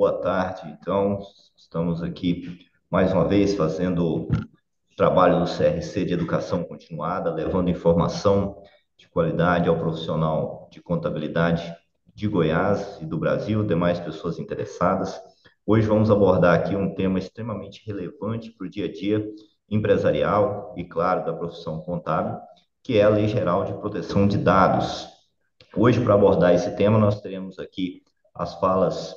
boa tarde. Então, estamos aqui mais uma vez fazendo o trabalho do CRC de Educação Continuada, levando informação de qualidade ao profissional de contabilidade de Goiás e do Brasil, demais pessoas interessadas. Hoje vamos abordar aqui um tema extremamente relevante para o dia a dia empresarial e, claro, da profissão contábil, que é a Lei Geral de Proteção de Dados. Hoje, para abordar esse tema, nós teremos aqui as falas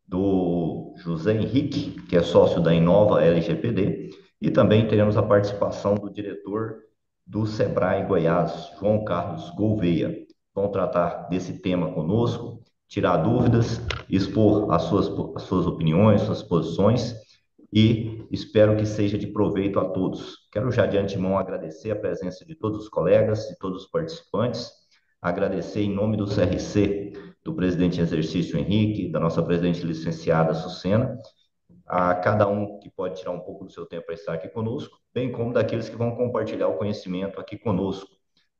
do José Henrique, que é sócio da Inova LGPD, e também teremos a participação do diretor do Sebrae Goiás, João Carlos Gouveia. Vão tratar desse tema conosco, tirar dúvidas, expor as suas opiniões, suas posições, e espero que seja de proveito a todos. Quero já de antemão agradecer a presença de todos os colegas e todos os participantes, agradecer em nome do CRC, do presidente em exercício Henrique, da nossa presidente licenciada Sucena, a cada um que pode tirar um pouco do seu tempo para estar aqui conosco, bem como daqueles que vão compartilhar o conhecimento aqui conosco.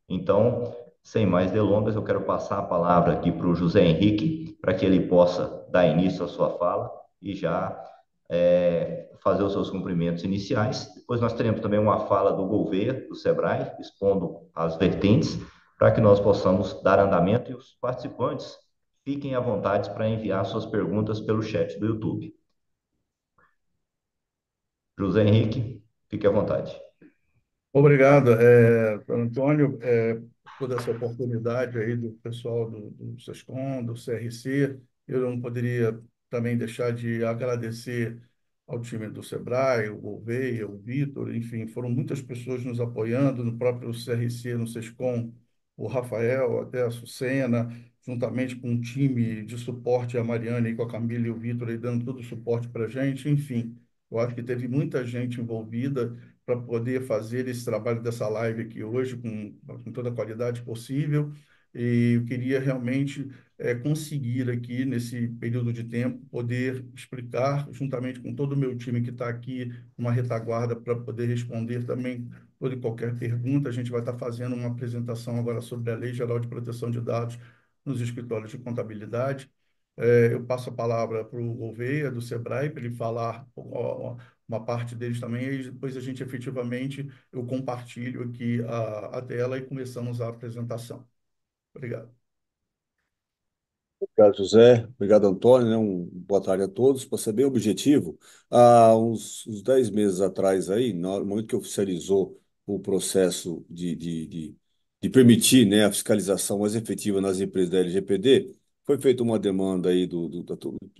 Então, sem mais delongas, eu quero passar a palavra aqui para o José Henrique, para que ele possa dar início à sua fala e já fazer os seus cumprimentos iniciais. Depois nós teremos também uma fala do Gouveia, do Sebrae, expondo as vertentes, para que nós possamos dar andamento e os participantes fiquem à vontade para enviar suas perguntas pelo chat do YouTube. José Henrique, fique à vontade. Obrigado, Antônio, por toda essa oportunidade aí do pessoal do SESCOM, do CRC. Eu não poderia também deixar de agradecer ao time do Sebrae, o Gouveia, o Vitor, enfim, foram muitas pessoas nos apoiando, no próprio CRC, no SESCOM, o Rafael, até a Sucena, juntamente com um time de suporte, a Mariana e com a Camila e o Vitor aí dando todo o suporte para a gente, enfim. Eu acho que teve muita gente envolvida para poder fazer esse trabalho dessa live aqui hoje com toda a qualidade possível. E eu queria realmente conseguir aqui, nesse período de tempo, poder explicar, juntamente com todo o meu time que está aqui, uma retaguarda para poder responder também toda e qualquer pergunta. A gente vai estar fazendo uma apresentação agora sobre a Lei Geral de Proteção de Dados nos escritórios de contabilidade. Eu passo a palavra para o Gouveia, do Sebrae, para ele falar uma parte deles também, e depois a gente efetivamente, eu compartilho aqui a tela e começamos a apresentação. Obrigado. Obrigado, José. Obrigado, Antônio. Né? Boa tarde a todos. Para ser bem objetivo, há uns 10 meses atrás, aí, no momento que oficializou o processo de permitir, né, a fiscalização mais efetiva nas empresas da LGPD, foi feita uma demanda aí do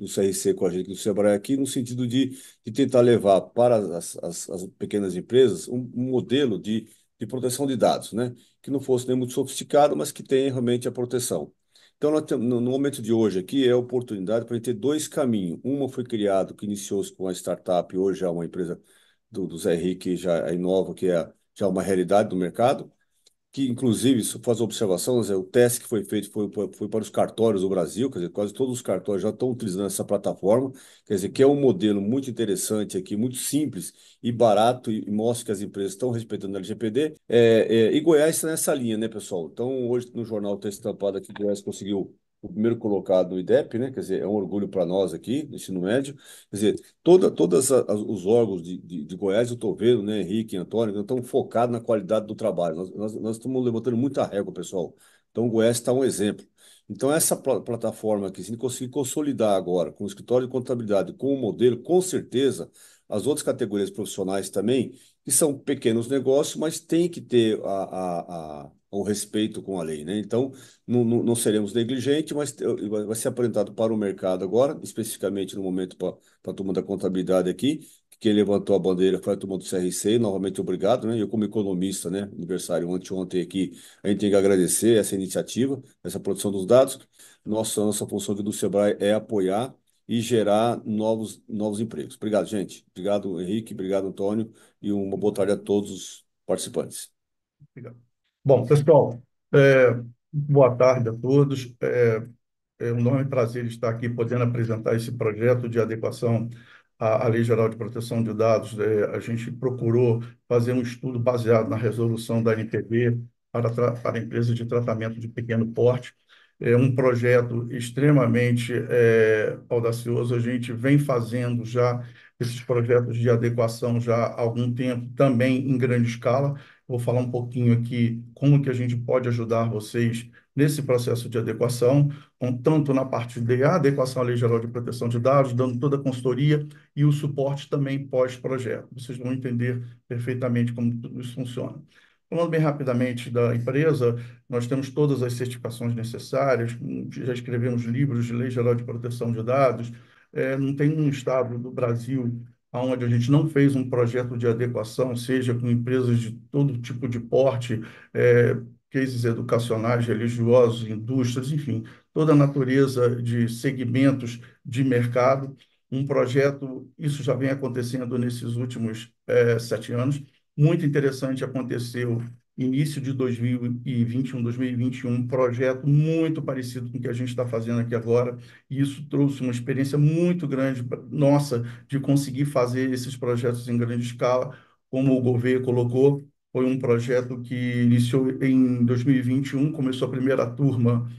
CRC com a gente, do Sebrae aqui, no sentido de tentar levar para as pequenas empresas um modelo de proteção de dados, né, que não fosse nem muito sofisticado, mas que tenha realmente a proteção. Então, no momento de hoje aqui, é a oportunidade para a gente ter dois caminhos. Uma foi criado, que iniciou-se com a startup, hoje é uma empresa do Zé Henrique, já a Inova, que é já uma realidade do mercado, que inclusive, se faz uma observação, Zé, o teste que foi feito foi para os cartórios do Brasil, quer dizer, quase todos os cartórios já estão utilizando essa plataforma, quer dizer, que é um modelo muito interessante aqui, muito simples e barato, e mostra que as empresas estão respeitando a LGPD, e Goiás está nessa linha, né, pessoal? Então, hoje no jornal está estampado aqui que Goiás conseguiu o primeiro colocado no IDEP, né? Quer dizer, é um orgulho para nós aqui, no ensino médio. Quer dizer, todas os órgãos de Goiás, eu estou vendo, né, Henrique e Antônio, estão focados na qualidade do trabalho. Nós estamos levantando muita régua, pessoal. Então, o Goiás está um exemplo. Então, essa plataforma aqui, se conseguir consolidar agora com o escritório de contabilidade, com o modelo, com certeza, as outras categorias profissionais também, que são pequenos negócios, mas tem que ter o respeito com a lei, né? Então, não seremos negligentes, mas vai ser apresentado para o mercado agora, especificamente no momento para a turma da contabilidade aqui, que levantou a bandeira foi a turma do CRC, novamente obrigado, né? Eu como economista, né, aniversário anteontem aqui, a gente tem que agradecer essa iniciativa, essa produção dos dados. Nossa função aqui do Sebrae é apoiar e gerar novos empregos. Obrigado, gente. Obrigado, Henrique. Obrigado, Antônio. E uma boa tarde a todos os participantes. Obrigado. Bom, pessoal, boa tarde a todos. É um enorme prazer estar aqui podendo apresentar esse projeto de adequação à Lei Geral de Proteção de Dados. A gente procurou fazer um estudo baseado na resolução da NPD para empresas de tratamento de pequeno porte. é um projeto extremamente audacioso. A gente vem fazendo já esses projetos de adequação já há algum tempo, também em grande escala. Vou falar um pouquinho aqui como que a gente pode ajudar vocês nesse processo de adequação, tanto na parte de adequação à Lei Geral de Proteção de Dados, dando toda a consultoria e o suporte também pós-projeto. Vocês vão entender perfeitamente como tudo isso funciona. Falando bem rapidamente da empresa, nós temos todas as certificações necessárias, já escrevemos livros de Lei Geral de Proteção de Dados. Não tem um estado do Brasil onde a gente não fez um projeto de adequação, seja com empresas de todo tipo de porte, cases educacionais, religiosos, indústrias, enfim, toda a natureza de segmentos de mercado. Um projeto, isso já vem acontecendo nesses últimos 7 anos. Muito interessante aconteceu início de 2021, 2021, um projeto muito parecido com o que a gente está fazendo aqui agora, e isso trouxe uma experiência muito grande nossa de conseguir fazer esses projetos em grande escala, como o Gouveia colocou. Foi um projeto que iniciou em 2021, começou a primeira turma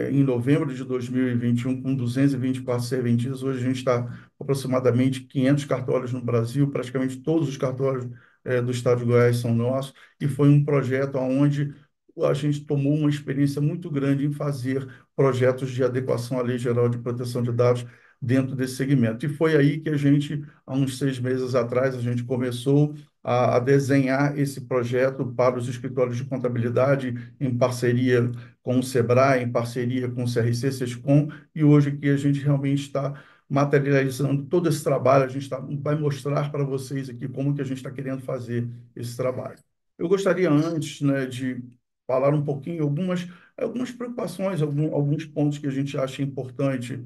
em novembro de 2021 com 224 serventias. Hoje a gente está com aproximadamente 500 cartórios no Brasil, praticamente todos os cartórios do Estado de Goiás são nossos, e foi um projeto onde a gente tomou uma experiência muito grande em fazer projetos de adequação à Lei Geral de Proteção de Dados dentro desse segmento. E foi aí que a gente, há uns 6 meses atrás, a gente começou a desenhar esse projeto para os escritórios de contabilidade, em parceria com o Sebrae, em parceria com o CRC, Sescom, e hoje que a gente realmente está materializando todo esse trabalho. A gente vai mostrar para vocês aqui como que a gente está querendo fazer esse trabalho. Eu gostaria antes, né, de falar um pouquinho algumas preocupações, alguns pontos que a gente acha importante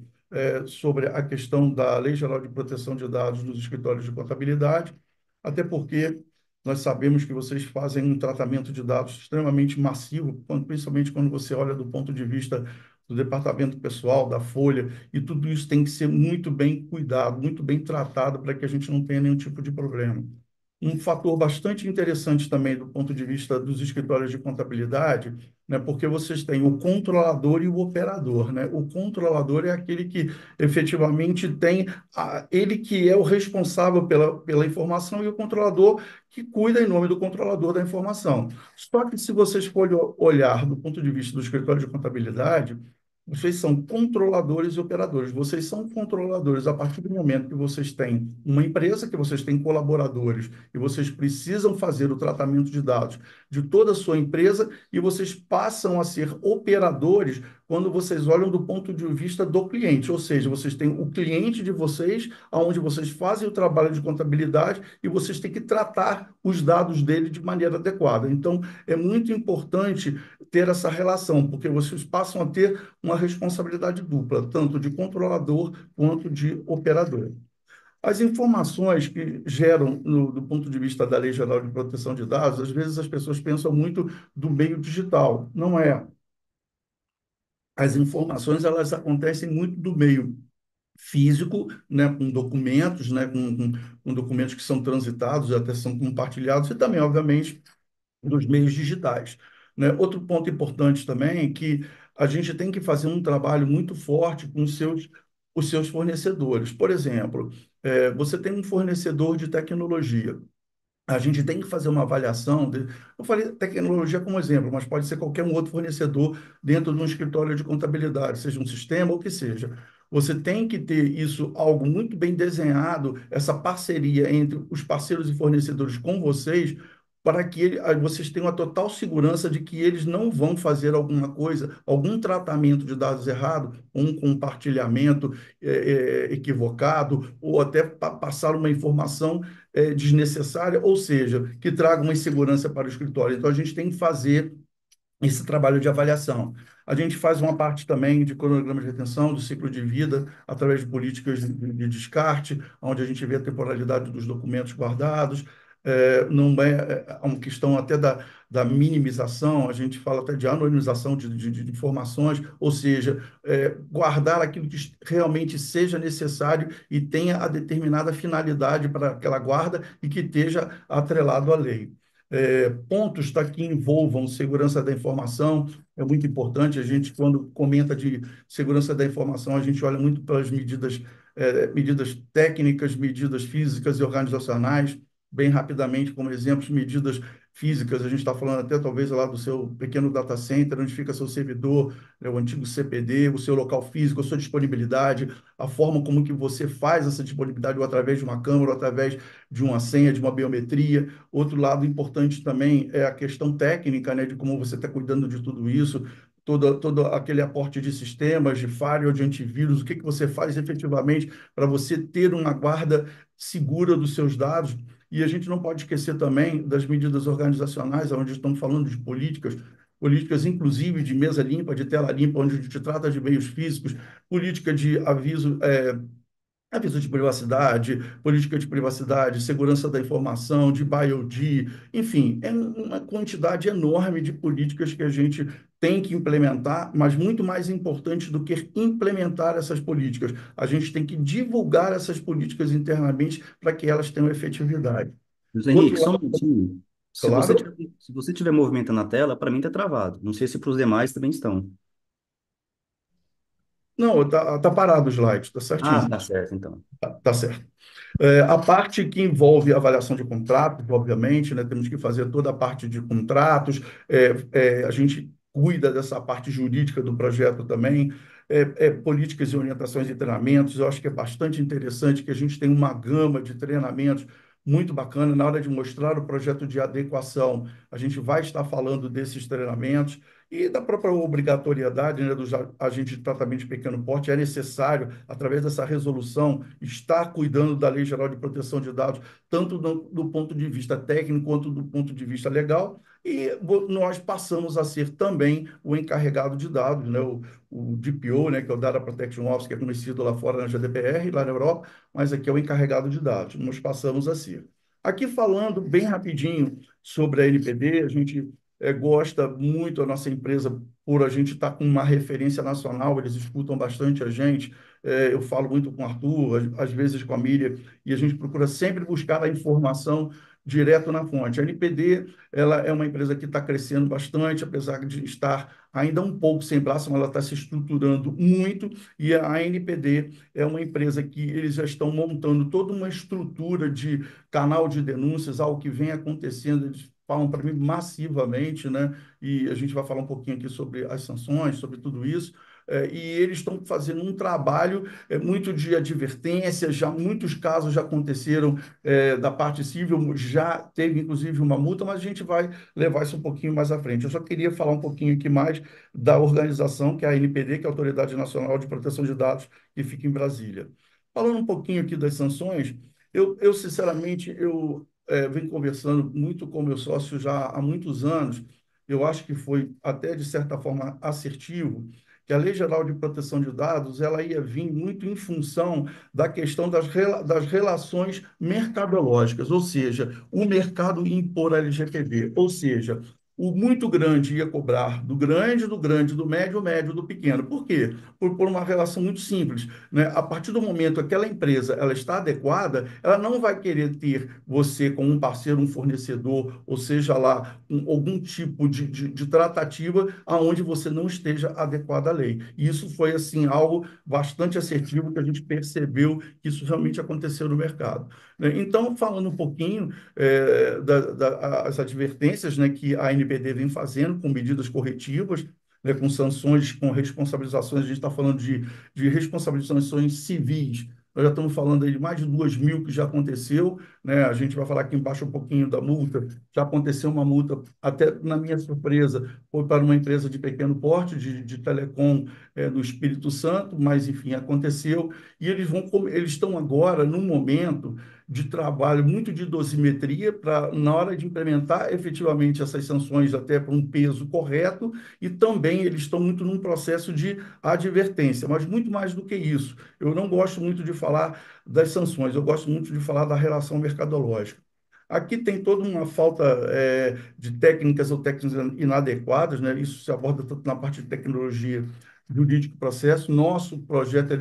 sobre a questão da Lei Geral de Proteção de Dados nos escritórios de contabilidade, até porque nós sabemos que vocês fazem um tratamento de dados extremamente massivo, principalmente quando você olha do ponto de vista do departamento pessoal, da folha, e tudo isso tem que ser muito bem cuidado, muito bem tratado para que a gente não tenha nenhum tipo de problema. Um fator bastante interessante também do ponto de vista dos escritórios de contabilidade, né, porque vocês têm o controlador e o operador, né? O controlador é aquele que efetivamente tem, ele que é o responsável pela informação, e o controlador que cuida em nome do controlador da informação. Só que se vocês forem olhar do ponto de vista do escritório de contabilidade, vocês são controladores e operadores. Vocês são controladores a partir do momento que vocês têm uma empresa, que vocês têm colaboradores, e vocês precisam fazer o tratamento de dados de toda a sua empresa, e vocês passam a ser operadores quando vocês olham do ponto de vista do cliente, ou seja, vocês têm o cliente de vocês, onde vocês fazem o trabalho de contabilidade, e vocês têm que tratar os dados dele de maneira adequada. Então, é muito importante ter essa relação, porque vocês passam a ter uma responsabilidade dupla, tanto de controlador quanto de operador. As informações que geram, do ponto de vista da Lei Geral de Proteção de Dados, às vezes as pessoas pensam muito do meio digital. Não é. As informações, elas acontecem muito do meio físico, né, com documentos, né, com documentos que são transitados, até são compartilhados, e também, obviamente, dos meios digitais, né? Outro ponto importante também é que a gente tem que fazer um trabalho muito forte com os seus fornecedores. Por exemplo, você tem um fornecedor de tecnologia. A gente tem que fazer uma avaliação. Eu falei tecnologia como exemplo, mas pode ser qualquer um outro fornecedor dentro de um escritório de contabilidade, seja um sistema ou o que seja. Você tem que ter isso, algo muito bem desenhado, essa parceria entre os parceiros e fornecedores com vocês, para que vocês tenham a total segurança de que eles não vão fazer alguma coisa, algum tratamento de dados errado, um compartilhamento equivocado, ou até passar uma informação desnecessária, ou seja, que traga uma insegurança para o escritório. Então, a gente tem que fazer esse trabalho de avaliação. A gente faz uma parte também de cronograma de retenção, do ciclo de vida, através de políticas de descarte, onde a gente vê a temporalidade dos documentos guardados. Não é uma questão até da minimização, a gente fala até de anonimização de informações, ou seja, guardar aquilo que realmente seja necessário e tenha a determinada finalidade para aquela guarda e que esteja atrelado à lei. pontos que envolvam segurança da informação. É muito importante. A gente, quando comenta de segurança da informação, a gente olha muito para as medidas técnicas, medidas físicas e organizacionais. Bem rapidamente, como exemplos, medidas físicas, a gente está falando até talvez lá do seu pequeno data center, onde fica seu servidor, né, o antigo CPD, o seu local físico, a sua disponibilidade, a forma como que você faz essa disponibilidade, ou através de uma câmera, ou através de uma senha, de uma biometria. Outro lado importante também é a questão técnica, né, de como você está cuidando de tudo isso, todo aquele aporte de sistemas, de firewall, de antivírus, o que que você faz efetivamente para você ter uma guarda segura dos seus dados. E a gente não pode esquecer também das medidas organizacionais, onde estamos falando de políticas inclusive de mesa limpa, de tela limpa, onde a gente trata de meios físicos, política de aviso de privacidade, política de privacidade, segurança da informação, de BioD, enfim, é uma quantidade enorme de políticas que a gente tem que implementar, mas muito mais importante do que implementar essas políticas, a gente tem que divulgar essas políticas internamente para que elas tenham efetividade. Luiz Outro Henrique, só um lado, minutinho. claro, Se você tiver movimentando a tela, para mim tá travado. Não sei se para os demais também estão. não, tá parado o slide, tá Ah, certinho, tá certo, então. tá certo. A parte que envolve a avaliação de contratos, obviamente, né, temos que fazer toda a parte de contratos, a gente cuida dessa parte jurídica do projeto também, políticas e orientações e treinamentos. Eu acho que é bastante interessante que a gente tem uma gama de treinamentos muito bacana. Na hora de mostrar o projeto de adequação, a gente vai estar falando desses treinamentos. E da própria obrigatoriedade, né, dos agentes de tratamento de pequeno porte, é necessário, através dessa resolução, estar cuidando da Lei Geral de Proteção de Dados, tanto do ponto de vista técnico quanto do ponto de vista legal, e nós passamos a ser também o encarregado de dados, né, o DPO, né, que é o Data Protection Office, que é conhecido lá fora na GDPR, lá na Europa, mas aqui é o encarregado de dados, nós passamos a ser. Aqui falando bem rapidinho sobre a NPD, a gente gosta muito a nossa empresa por a gente estar com uma referência nacional, eles escutam bastante a gente. Eu falo muito com o Arthur, às vezes com a Miriam, e a gente procura sempre buscar a informação direto na fonte. A NPD, ela é uma empresa que está crescendo bastante, apesar de estar ainda um pouco sem braço, mas ela está se estruturando muito, e a NPD é uma empresa que eles já estão montando toda uma estrutura de canal de denúncias, algo que vem acontecendo, eles falam para mim massivamente, né? E a gente vai falar um pouquinho aqui sobre as sanções, sobre tudo isso. E eles estão fazendo um trabalho muito de advertência, já muitos casos já aconteceram da parte civil, já teve inclusive uma multa, mas a gente vai levar isso um pouquinho mais à frente. Eu só queria falar um pouquinho aqui mais da organização, que é a ANPD, que é a Autoridade Nacional de Proteção de Dados, que fica em Brasília. Falando um pouquinho aqui das sanções, eu sinceramente, venho conversando muito com meu sócio já há muitos anos. Eu acho que foi até, de certa forma, assertivo, que a Lei Geral de Proteção de Dados ela ia vir muito em função da questão das relações mercadológicas, ou seja, o mercado impor a LGPD, ou seja, o muito grande ia cobrar do grande, do médio, médio, do pequeno. Por quê? Por uma relação muito simples, né? A partir do momento que aquela empresa ela está adequada, ela não vai querer ter você como um parceiro, um fornecedor, ou seja lá, algum tipo de tratativa aonde você não esteja adequado à lei. E isso foi, assim, algo bastante assertivo que a gente percebeu que isso realmente aconteceu no mercado, né? Então, falando um pouquinho das advertências, né, que a ANPD vem fazendo com medidas corretivas, né, com sanções, com responsabilizações, a gente está falando de responsabilizações civis. Nós já estamos falando aí de mais de 2.000 que já aconteceu, né? A gente vai falar aqui embaixo um pouquinho da multa. Já aconteceu uma multa, até na minha surpresa, foi para uma empresa de pequeno porte, de telecom, no Espírito Santo, mas, enfim, aconteceu. E eles estão agora num momento de trabalho muito de dosimetria para, na hora de implementar efetivamente essas sanções até para um peso correto, e também eles estão muito num processo de advertência, mas muito mais do que isso. Eu não gosto muito de falar das sanções, eu gosto muito de falar da relação mercadológica. Aqui tem toda uma falta de técnicas ou técnicas inadequadas, né? Isso se aborda tanto na parte de tecnologia, jurídico e processo. Nosso projeto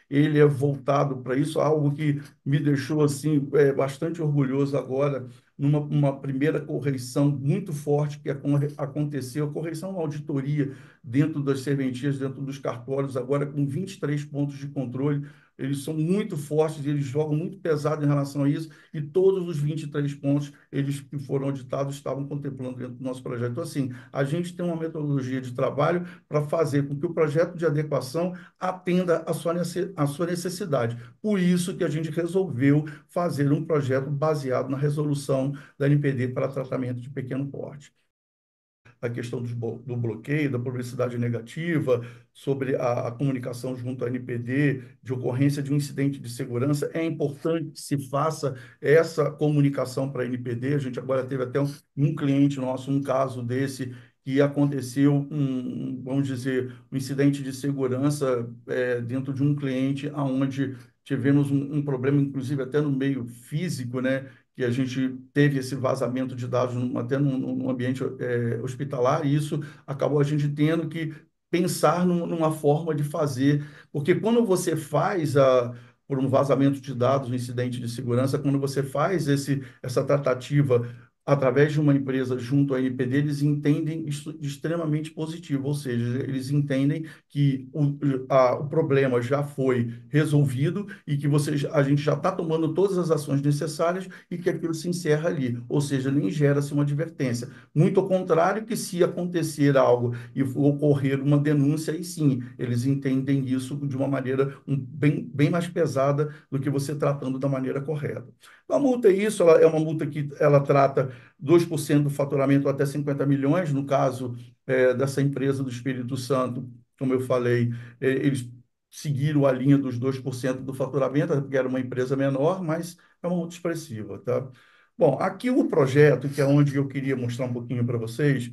ele é voltado para isso, algo que me deixou assim bastante orgulhoso agora numa uma primeira correção muito forte que aconteceu, correção, auditoria dentro das serventias, dentro dos cartórios, agora com 23 pontos de controle. Eles são muito fortes, eles jogam muito pesado em relação a isso, e todos os 23 pontos, eles que foram auditados, estavam contemplando dentro do nosso projeto. Então, assim, a gente tem uma metodologia de trabalho para fazer com que o projeto de adequação atenda a sua necessidade. Por isso que a gente resolveu fazer um projeto baseado na resolução da NPD para tratamento de pequeno porte. A questão do bloqueio, da publicidade negativa, sobre a comunicação junto à NPD, de ocorrência de um incidente de segurança. É importante que se faça essa comunicação para a NPD. A gente agora teve até um cliente nosso, um caso desse, que aconteceu vamos dizer, um incidente de segurança dentro de um cliente, onde tivemos um problema, inclusive até no meio físico, né? Que a gente teve esse vazamento de dados até num ambiente hospitalar, e isso acabou a gente tendo que pensar numa forma de fazer, porque quando você faz por um vazamento de dados, um incidente de segurança, quando você faz essa tratativa através de uma empresa junto à NPD, eles entendem isso de extremamente positivo, ou seja, eles entendem que o problema já foi resolvido e que a gente já está tomando todas as ações necessárias e que aquilo se encerra ali, ou seja, nem gera-se uma advertência. Muito ao contrário, que se acontecer algo e ocorrer uma denúncia, aí sim, eles entendem isso de uma maneira bem mais pesada do que você tratando da maneira correta. A multa é isso, ela é uma multa que ela trata 2% do faturamento até 50 milhões, no caso dessa empresa do Espírito Santo, como eu falei, eles seguiram a linha dos 2% do faturamento, porque era uma empresa menor, mas é uma multa expressiva, tá? Bom, aqui o projeto, que é onde eu queria mostrar um pouquinho para vocês,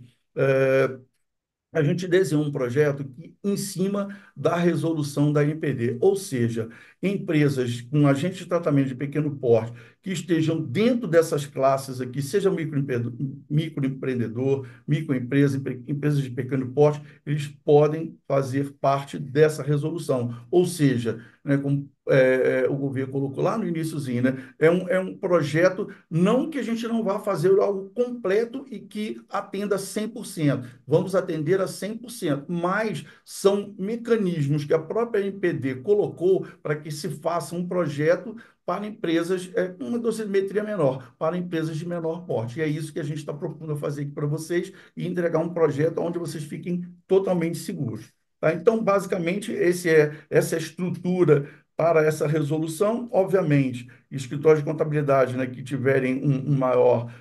a gente desenhou um projeto em cima da resolução da NPD, ou seja, empresas com agentes de tratamento de pequeno porte que estejam dentro dessas classes aqui, seja microempreendedor, microempresa, empresas de pequeno porte, eles podem fazer parte dessa resolução. Ou seja, né, como o governo colocou lá no iniciozinho, né, é um projeto não que a gente não vá fazer algo completo e que atenda 100%. Vamos atender a 100%, mas são mecanismos que a própria NPD colocou para que se faça um projeto para empresas, uma dosimetria menor, para empresas de menor porte. E é isso que a gente está propondo fazer aqui para vocês e entregar um projeto onde vocês fiquem totalmente seguros. Tá? Então, basicamente, essa é a estrutura para essa resolução. Obviamente, escritórios de contabilidade, né, que tiverem um maior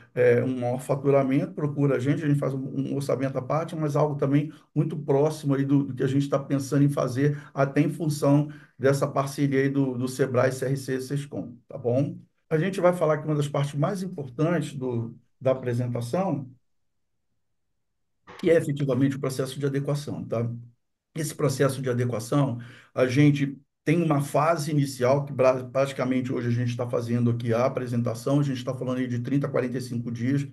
faturamento, procura a gente faz um orçamento à parte, mas algo também muito próximo aí do que a gente está pensando em fazer, até em função dessa parceria aí do Sebrae, CRC e Sescom, tá bom? A gente vai falar que uma das partes mais importantes da apresentação, que é efetivamente o processo de adequação, tá? Esse processo de adequação, a gente tem uma fase inicial, que praticamente hoje a gente está fazendo aqui a apresentação, a gente está falando aí de 30 a 45 dias.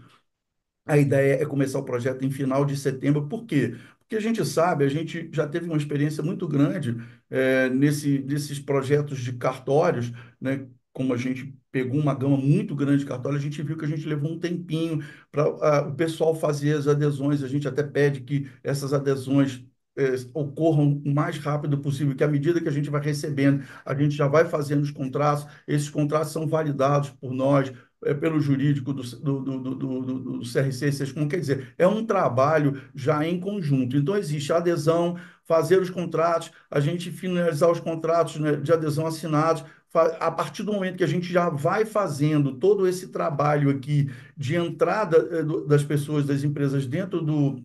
A ideia é começar o projeto em final de setembro. Por quê? Porque a gente sabe, a gente já teve uma experiência muito grande nesses projetos de cartórios, né? Como a gente pegou uma gama muito grande de cartórios, a gente viu que a gente levou um tempinho para o pessoal fazer as adesões. A gente até pede que essas adesões ocorram o mais rápido possível, que à medida que a gente vai recebendo, a gente já vai fazendo os contratos, esses contratos são validados por nós, pelo jurídico do CRC, Sescom, quer dizer, é um trabalho já em conjunto. Então, existe a adesão, fazer os contratos, a gente finalizar os contratos, né, de adesão assinados, a partir do momento que a gente já vai fazendo todo esse trabalho aqui de entrada das pessoas, das empresas dentro do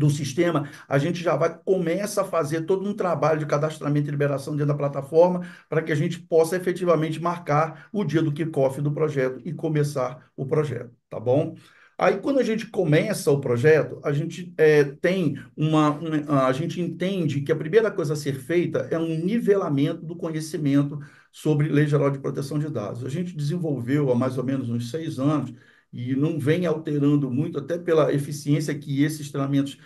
sistema, a gente já começa a fazer todo um trabalho de cadastramento e liberação dentro da plataforma para que a gente possa efetivamente marcar o dia do kickoff do projeto e começar o projeto, tá bom? Aí, quando a gente começa o projeto, a gente a gente entende que a primeira coisa a ser feita é um nivelamento do conhecimento sobre Lei Geral de Proteção de Dados. A gente desenvolveu há mais ou menos uns 6 anos e não vem alterando muito, até pela eficiência que esses treinamentos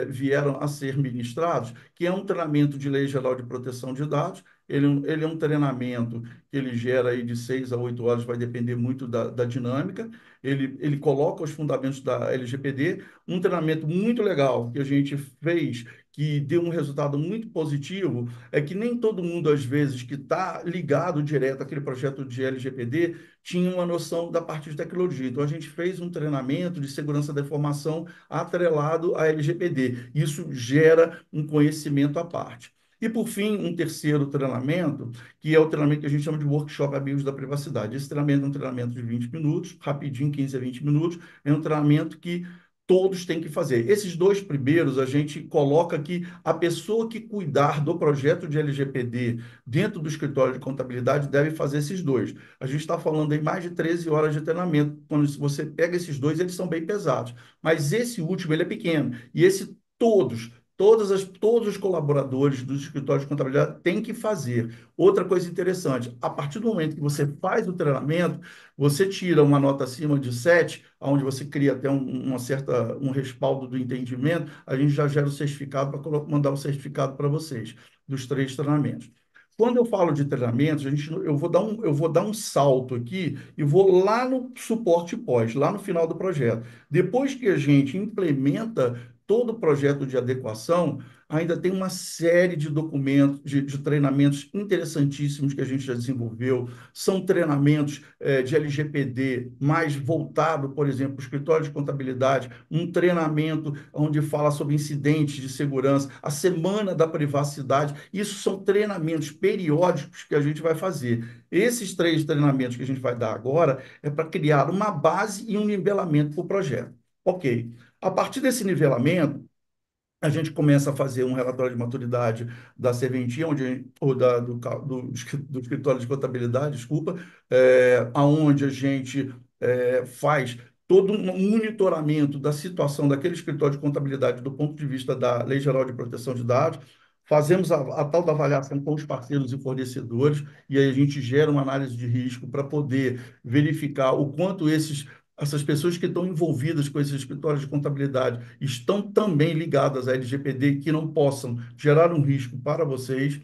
vieram a ser ministrados, que é um treinamento de Lei Geral de Proteção de Dados, ele é um treinamento que ele gera aí de 6 a 8 horas, vai depender muito da dinâmica. Ele coloca os fundamentos da LGPD, um treinamento muito legal que a gente fez, que deu um resultado muito positivo, é que nem todo mundo, às vezes, que está ligado direto àquele projeto de LGPD, tinha uma noção da parte de tecnologia. Então, a gente fez um treinamento de segurança da informação atrelado à LGPD. Isso gera um conhecimento à parte. E, por fim, um terceiro treinamento, que é o treinamento que a gente chama de Workshop Amigos da Privacidade. Esse treinamento é um treinamento de 20 minutos, rapidinho, 15 a 20 minutos, é um treinamento que todos têm que fazer. Esses dois primeiros, a gente coloca que a pessoa que cuidar do projeto de LGPD dentro do escritório de contabilidade deve fazer esses dois. A gente está falando em mais de 13 horas de treinamento. Quando você pega esses dois, eles são bem pesados. Mas esse último, ele é pequeno. E esse todos os colaboradores dos escritórios de contabilidade têm que fazer. Outra coisa interessante, a partir do momento que você faz o treinamento, você tira uma nota acima de 7, onde você cria até um respaldo do entendimento, a gente já gera o certificado para mandar o certificado para vocês, dos 3 treinamentos. Quando eu falo de treinamentos, eu vou dar um salto aqui e vou lá no suporte pós, lá no final do projeto. Depois que a gente implementa todo o projeto de adequação, ainda tem uma série de documentos, de treinamentos interessantíssimos que a gente já desenvolveu. São treinamentos de LGPD mais voltado, por exemplo, para o escritório de contabilidade, um treinamento onde fala sobre incidentes de segurança, a semana da privacidade. Isso são treinamentos periódicos que a gente vai fazer. Esses 3 treinamentos que a gente vai dar agora é para criar uma base e um nivelamento para o projeto. Ok. A partir desse nivelamento, a gente começa a fazer um relatório de maturidade da serventia, ou do escritório de contabilidade, desculpa, aonde a gente faz todo um monitoramento da situação daquele escritório de contabilidade do ponto de vista da Lei Geral de Proteção de Dados, fazemos a tal da avaliação com os parceiros e fornecedores, e aí a gente gera uma análise de risco para poder verificar o quanto essas pessoas que estão envolvidas com esses escritórios de contabilidade estão também ligadas à LGPD, que não possam gerar um risco para vocês.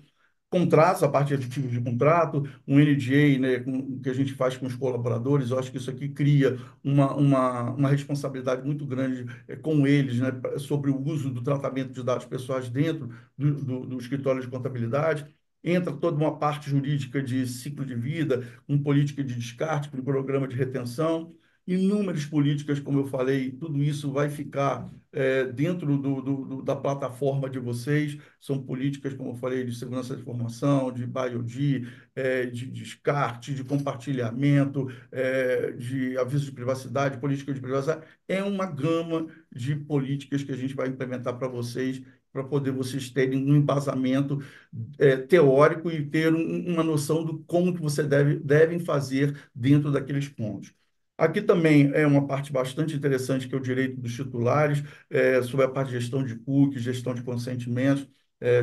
Contratos, a parte de tipos de contrato, um NDA, né, que a gente faz com os colaboradores, eu acho que isso aqui cria uma responsabilidade muito grande com eles, né, sobre o uso do tratamento de dados pessoais dentro do escritório de contabilidade. Entra toda uma parte jurídica de ciclo de vida, com política de descarte, com programa de retenção, inúmeras políticas, como eu falei, tudo isso vai ficar dentro da plataforma de vocês. São políticas, como eu falei, de segurança de informação, de BioD, de descarte, de compartilhamento, de aviso de privacidade, política de privacidade. É uma gama de políticas que a gente vai implementar para vocês, para poder vocês terem um embasamento teórico e ter uma noção do como que você devem fazer dentro daqueles pontos. Aqui também é uma parte bastante interessante, que é o direito dos titulares, sobre a parte de gestão de cookies, gestão de consentimentos.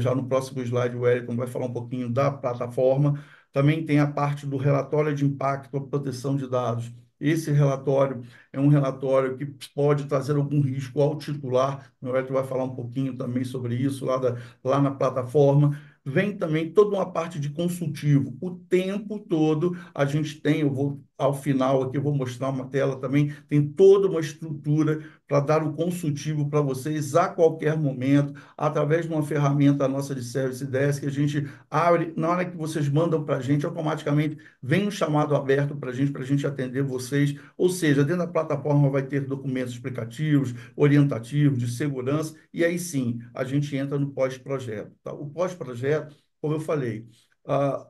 Já no próximo slide, o Wellington vai falar um pouquinho da plataforma. Também tem a parte do relatório de impacto à proteção de dados. Esse relatório é um relatório que pode trazer algum risco ao titular. O Wellington vai falar um pouquinho também sobre isso lá na plataforma. Vem também toda uma parte de consultivo. O tempo todo a gente tem, eu vou ao final aqui, eu vou mostrar uma tela também, tem toda uma estrutura para dar o consultivo para vocês a qualquer momento, através de uma ferramenta nossa de Service Desk, que a gente abre, na hora que vocês mandam para a gente, automaticamente vem um chamado aberto para a gente atender vocês. Ou seja, dentro da plataforma vai ter documentos explicativos, orientativos, de segurança, e aí sim, a gente entra no pós-projeto. Tá? O pós-projeto, como eu falei,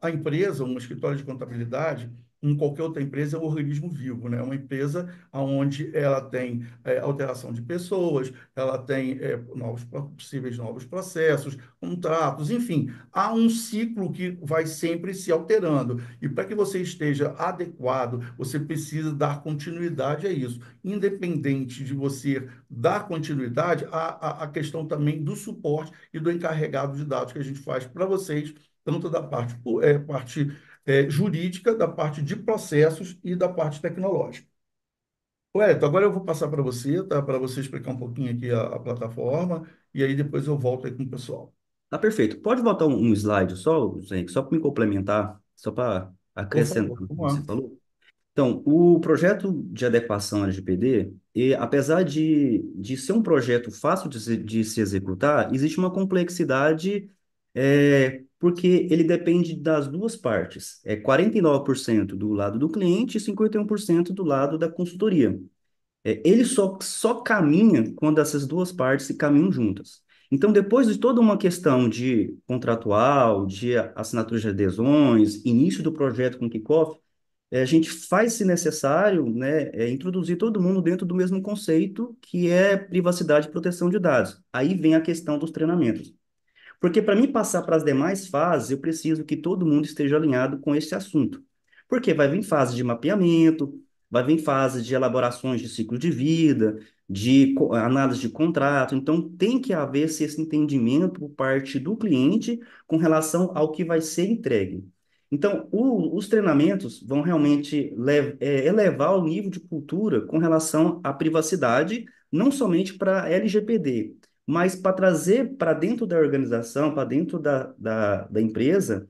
a empresa, um escritório de contabilidade, como qualquer outra empresa, é um organismo vivo, né? É uma empresa onde ela tem alteração de pessoas, ela tem possíveis novos processos, contratos, enfim, há um ciclo que vai sempre se alterando. E para que você esteja adequado, você precisa dar continuidade a isso. Independente de você dar continuidade, a questão também do suporte e do encarregado de dados que a gente faz para vocês, tanto da parte jurídica, da parte de processos e da parte tecnológica. Wellington, agora eu vou passar para você, tá? Para você explicar um pouquinho aqui a plataforma, e aí depois eu volto aí com o pessoal. Tá perfeito. Pode voltar um slide só, Henrique, só para me complementar, só para Por acrescentar favor, no que vamos você lá. falou? Então, o projeto de adequação LGPD, apesar de ser um projeto fácil de se executar, existe uma complexidade, porque ele depende das duas partes. É 49% do lado do cliente e 51% do lado da consultoria. Ele só caminha quando essas duas partes se caminham juntas. Então, depois de toda uma questão de contratual, de assinatura de adesões, início do projeto com kickoff, a gente faz, se necessário, né, introduzir todo mundo dentro do mesmo conceito, que é privacidade e proteção de dados. Aí vem a questão dos treinamentos. Porque para mim passar para as demais fases, eu preciso que todo mundo esteja alinhado com esse assunto. Porque vai vir fase de mapeamento, vai vir fase de elaborações de ciclo de vida, de análise de contrato. Então, tem que haver esse entendimento por parte do cliente com relação ao que vai ser entregue. Então, os treinamentos vão realmente elevar o nível de cultura com relação à privacidade, não somente para LGPD, mas para trazer para dentro da organização, para dentro da empresa,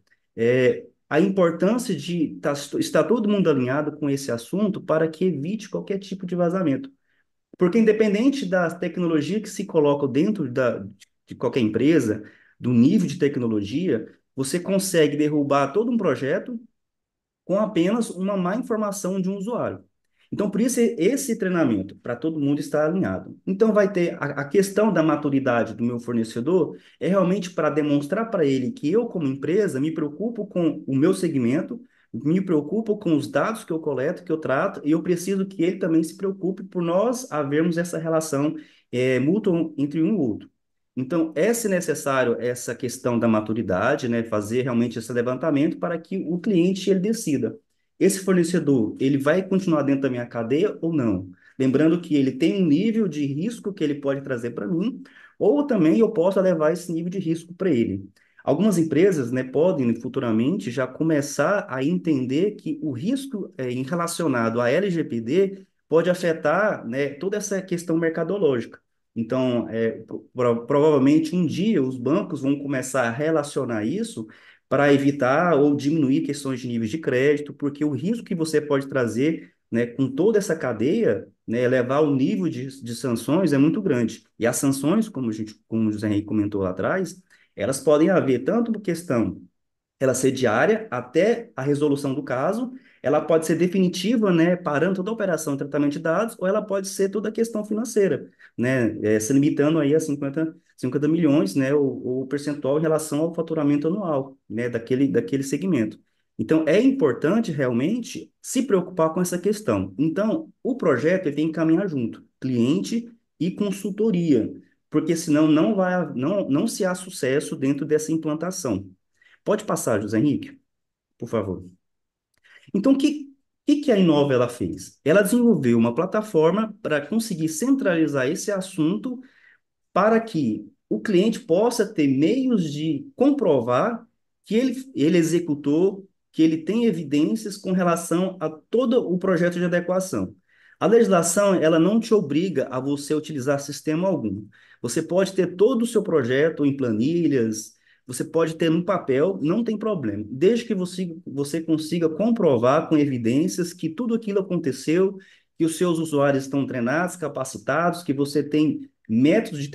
a importância de estar todo mundo alinhado com esse assunto para que evite qualquer tipo de vazamento. Porque independente da tecnologia que se coloca dentro de qualquer empresa, do nível de tecnologia, você consegue derrubar todo um projeto com apenas uma má informação de um usuário. Então, por isso, esse treinamento, para todo mundo estar alinhado. Então, vai ter a questão da maturidade do meu fornecedor, é realmente para demonstrar para ele que eu, como empresa, me preocupo com o meu segmento, me preocupo com os dados que eu coleto, que eu trato, e eu preciso que ele também se preocupe por nós havermos essa relação mútua entre um e outro. Então, é se necessário essa questão da maturidade, né, fazer realmente esse levantamento para que o cliente ele decida. Esse fornecedor, ele vai continuar dentro da minha cadeia ou não? Lembrando que ele tem um nível de risco que ele pode trazer para mim, ou também eu posso levar esse nível de risco para ele. Algumas empresas, né, podem futuramente já começar a entender que o risco em relacionado à LGPD pode afetar, né, toda essa questão mercadológica. Então, provavelmente um dia os bancos vão começar a relacionar isso para evitar ou diminuir questões de níveis de crédito, porque o risco que você pode trazer, né, com toda essa cadeia, né, elevar o nível de sanções é muito grande. E as sanções, como o José Henrique comentou lá atrás, elas podem haver tanto por questão ela ser diária até a resolução do caso, ela pode ser definitiva, né, parando toda a operação de tratamento de dados, ou ela pode ser toda a questão financeira, né, se limitando aí a 50 milhões, né, o percentual em relação ao faturamento anual, né, daquele segmento. Então, é importante realmente se preocupar com essa questão. Então, o projeto ele tem que caminhar junto, cliente e consultoria, porque senão não se há sucesso dentro dessa implantação. Pode passar, José Henrique, por favor. Então, o que a Inova ela fez? Ela desenvolveu uma plataforma para conseguir centralizar esse assunto para que o cliente possa ter meios de comprovar que ele executou, que ele tem evidências com relação a todo o projeto de adequação. A legislação, ela não te obriga a você utilizar sistema algum. Você pode ter todo o seu projeto em planilhas, você pode ter no papel, não tem problema, desde que você consiga comprovar com evidências que tudo aquilo aconteceu, que os seus usuários estão treinados, capacitados, que você tem métodos,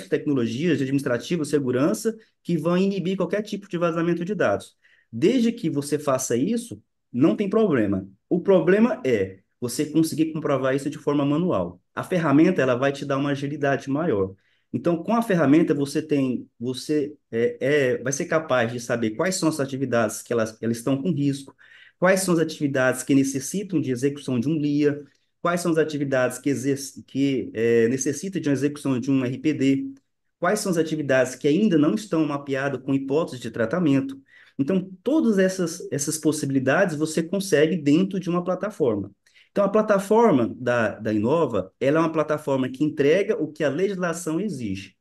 tecnologias de administrativa, segurança, que vão inibir qualquer tipo de vazamento de dados. Desde que você faça isso, não tem problema. O problema é você conseguir comprovar isso de forma manual. A ferramenta ela vai te dar uma agilidade maior. Então, com a ferramenta, vai ser capaz de saber quais são as atividades que elas estão com risco, quais são as atividades que necessitam de execução de um LIA, quais são as atividades que necessitam de uma execução de um RPD, quais são as atividades que ainda não estão mapeadas com hipótese de tratamento. Então, todas essas possibilidades você consegue dentro de uma plataforma. Então, a plataforma da Inova, ela é uma plataforma que entrega o que a legislação exige.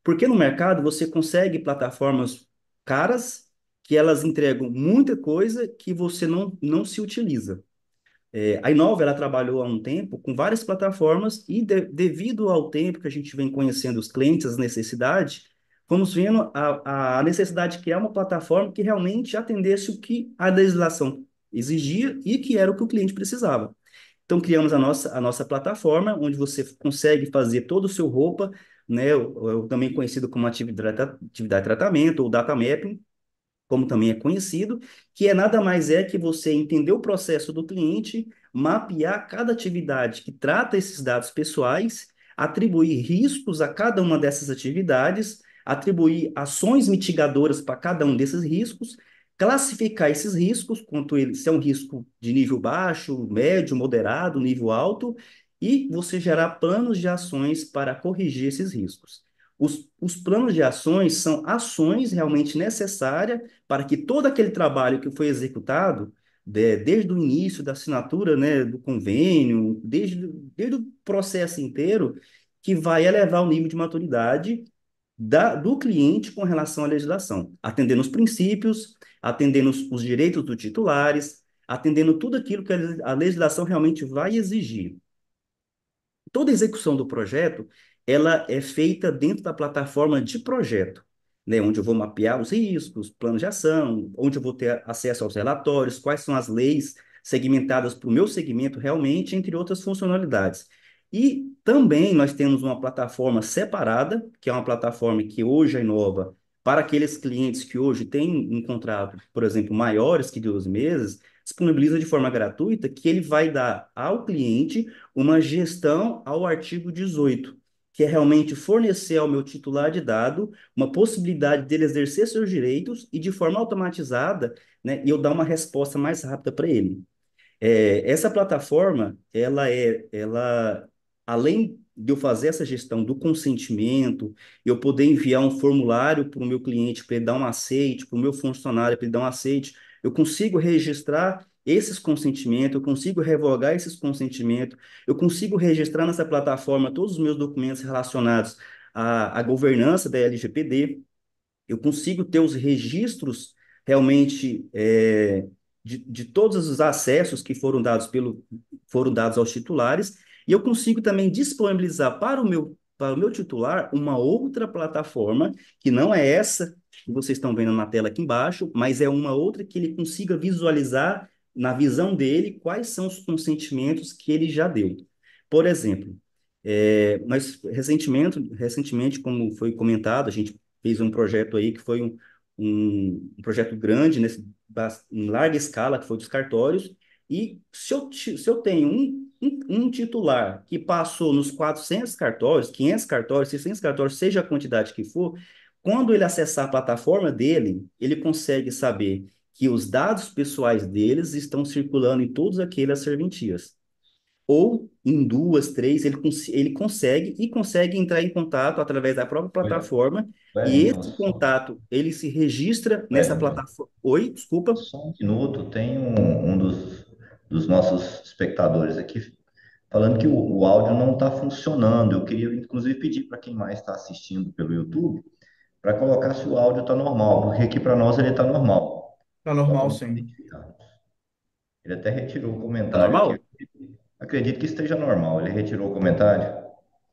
Porque no mercado você consegue plataformas caras que elas entregam muita coisa que você não se utiliza. A Inova, ela trabalhou há um tempo com várias plataformas e, devido ao tempo que a gente vem conhecendo os clientes, as necessidades, fomos vendo a necessidade de criar uma plataforma que realmente atendesse o que a legislação exigia e que era o que o cliente precisava. Então, criamos a nossa plataforma, onde você consegue fazer todo o seu roupa, né, também conhecido como atividade de tratamento ou data mapping, como também é conhecido, que é nada mais é que você entender o processo do cliente, mapear cada atividade que trata esses dados pessoais, atribuir riscos a cada uma dessas atividades, atribuir ações mitigadoras para cada um desses riscos, classificar esses riscos, quanto ele, se é um risco de nível baixo, médio, moderado, nível alto, e você gerar planos de ações para corrigir esses riscos. Os planos de ações são ações realmente necessárias para que todo aquele trabalho que foi executado, desde o início da assinatura, né, do convênio, desde o processo inteiro, que vai elevar o nível de maturidade do cliente com relação à legislação, atendendo os princípios, atendendo os direitos dos titulares, atendendo tudo aquilo que a legislação realmente vai exigir. Toda a execução do projeto, ela é feita dentro da plataforma de projeto, né, onde eu vou mapear os riscos, planos de ação, onde eu vou ter acesso aos relatórios, quais são as leis segmentadas para o meu segmento realmente, entre outras funcionalidades. E também nós temos uma plataforma separada, que é uma plataforma que hoje a Inova, para aqueles clientes que hoje têm um contrato, por exemplo, maiores que 12 meses, disponibiliza de forma gratuita, que ele vai dar ao cliente uma gestão ao artigo 18, que é realmente fornecer ao meu titular de dado uma possibilidade dele exercer seus direitos e de forma automatizada, né, e eu dar uma resposta mais rápida para ele. Essa plataforma, além de eu fazer essa gestão do consentimento, eu poder enviar um formulário para o meu cliente, para ele dar um aceite, para o meu funcionário, para ele dar um aceite, eu consigo registrar esses consentimentos, eu consigo revogar esses consentimentos, eu consigo registrar nessa plataforma todos os meus documentos relacionados à governança da LGPD, eu consigo ter os registros realmente de todos os acessos que foram dados aos titulares, e eu consigo também disponibilizar para o meu titular uma outra plataforma, que não é essa que vocês estão vendo na tela aqui embaixo, mas é uma outra que ele consiga visualizar na visão dele quais são os consentimentos que ele já deu. Por exemplo, mas recentemente, como foi comentado, a gente fez um projeto aí que foi um projeto grande, em larga escala, que foi dos cartórios, e se eu tenho um titular que passou nos 400 cartórios, 500 cartórios, 600 cartórios, seja a quantidade que for, quando ele acessar a plataforma dele, ele consegue saber que os dados pessoais deles estão circulando em todas aquelas serventias ou em duas, três, ele consegue entrar em contato através da própria plataforma, e Wellington, esse contato, ele se registra nessa Wellington, plataforma. Oi, desculpa. só um minuto, tem um dos nossos espectadores aqui falando que o áudio não está funcionando. Eu queria, inclusive, pedir para quem mais está assistindo pelo YouTube para colocar se o áudio está normal, porque aqui para nós ele está normal. Tá Só para normal, nós sim. verificarmos. Ele até retirou o Tá comentário aqui. normal? Acredito que esteja normal. Ele retirou o comentário.